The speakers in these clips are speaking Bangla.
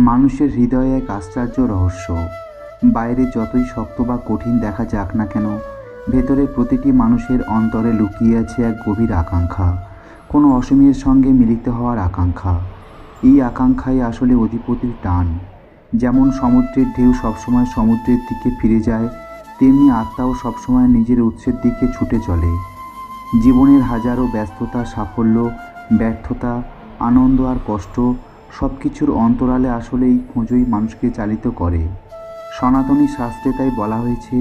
মানুষের হৃদয়ে এক আশ্চর্য রহস্য। বাইরে যতই শক্ত বা কঠিন দেখা যাক না কেন, ভেতরে প্রতিটি মানুষের অন্তরে লুকিয়ে আছে এক গভীর আকাঙ্ক্ষা, কোনো অসীমের সঙ্গে মিলিত হওয়ার আকাঙ্ক্ষা। এই আকাঙ্ক্ষাই আসলে অধিপতির টান। যেমন সমুদ্রের ঢেউ সবসময় সমুদ্রের দিকে ফিরে যায়, তেমনি আত্মাও সবসময় নিজের উৎসের দিকে ছুটে চলে। জীবনের হাজারো ব্যস্ততা, সাফল্য, ব্যর্থতা, আনন্দ আর কষ্ট, সব কিছুর অন্তরালে আসলে এই খোঁজই মানুষকে চালিত করে। সনাতনী শাস্ত্রে তাই বলা হয়েছে,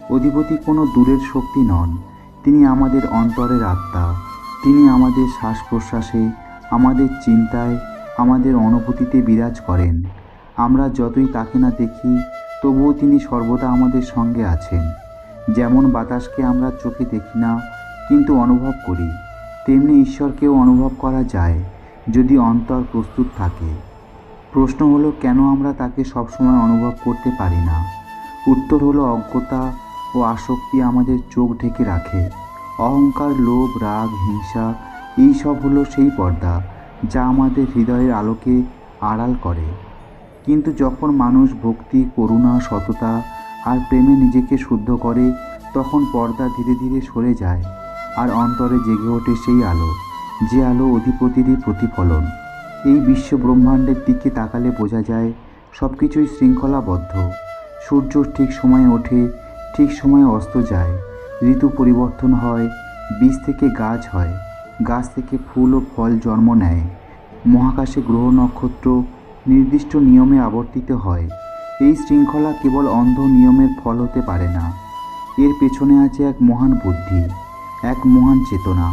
অধিপতি কোনো দূরের শক্তি নন, তিনি আমাদের অন্তরের আত্মা। তিনি আমাদের শ্বাস প্রশ্বাসে, আমাদের চিন্তায়, আমাদের অনুভূতিতে বিরাজ করেন। আমরা যতই তাকে না দেখি, তবুও তিনি সর্বদা আমাদের সঙ্গে আছেন। যেমন বাতাসকে আমরা চোখে দেখি না, কিন্তু অনুভব করি, তেমনি ঈশ্বরকেও অনুভব করা যায় যদি অন্তর প্রস্তুত থাকে। প্রশ্ন হলো, কেন আমরা তাকে সবসময় অনুভব করতে পারি না? উত্তর হলো, অজ্ঞতা ও আসক্তি আমাদের চোখ ঢেকে রাখে। অহংকার, লোভ, রাগ, হিংসা, এই সব হলো সেই পর্দা যা আমাদের হৃদয়ের আলোকে আড়াল করে। কিন্তু যখন মানুষ ভক্তি, করুণা, সততা আর প্রেমে নিজেকে শুদ্ধ করে, তখন পর্দা ধীরে ধীরে সরে যায় আর অন্তরে জেগে ওঠে সেই আলো, যে আলো অধিপতিরই প্রতিফলন। এই বিশ্ব ব্রহ্মাণ্ডের দিকে তাকালে বোঝা যায় সব কিছুই শৃঙ্খলাবদ্ধ। সূর্য ঠিক সময়ে ওঠে, ঠিক সময়ে অস্ত যায়, ঋতু পরিবর্তন হয়, বীজ থেকে গাছ হয়, গাছ থেকে ফুল ও ফল জন্ম নেয়, মহাকাশে গ্রহ নক্ষত্র নির্দিষ্ট নিয়মে আবর্তিত হয়। এই শৃঙ্খলা কেবল অন্ধ নিয়মের ফল হতে পারে না, এর পেছনে আছে এক মহান বুদ্ধি, এক মহান চেতনা।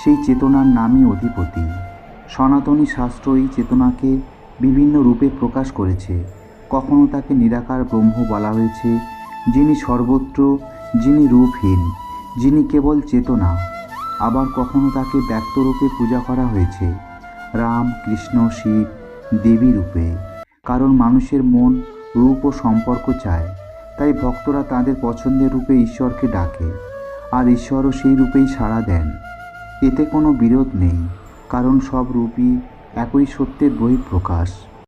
সেই চেতনার নামই অধিপতি। সনাতনী শাস্ত্র এই চেতনাকে বিভিন্ন রূপে প্রকাশ করেছে। কখনো তাকে নিরাকার ব্রহ্ম বলা হয়েছে, যিনি সর্বত্র, যিনি রূপহীন, যিনি কেবল চেতনা। আবার কখনো তাকে ব্যক্ত রূপে পূজা করা হয়েছে, রাম, কৃষ্ণ, শিব, দেবী রূপে। কারণ মানুষের মন রূপ ও সম্পর্ক চায়, তাই ভক্তরা তাদের পছন্দের রূপে ঈশ্বরকে ডাকে, আর ঈশ্বরও সেই রূপেই সাড়া দেন। এতে কোনো বিরোধ নেই, কারণ সব রূপই একই সত্যের বহিঃপ্রকাশ।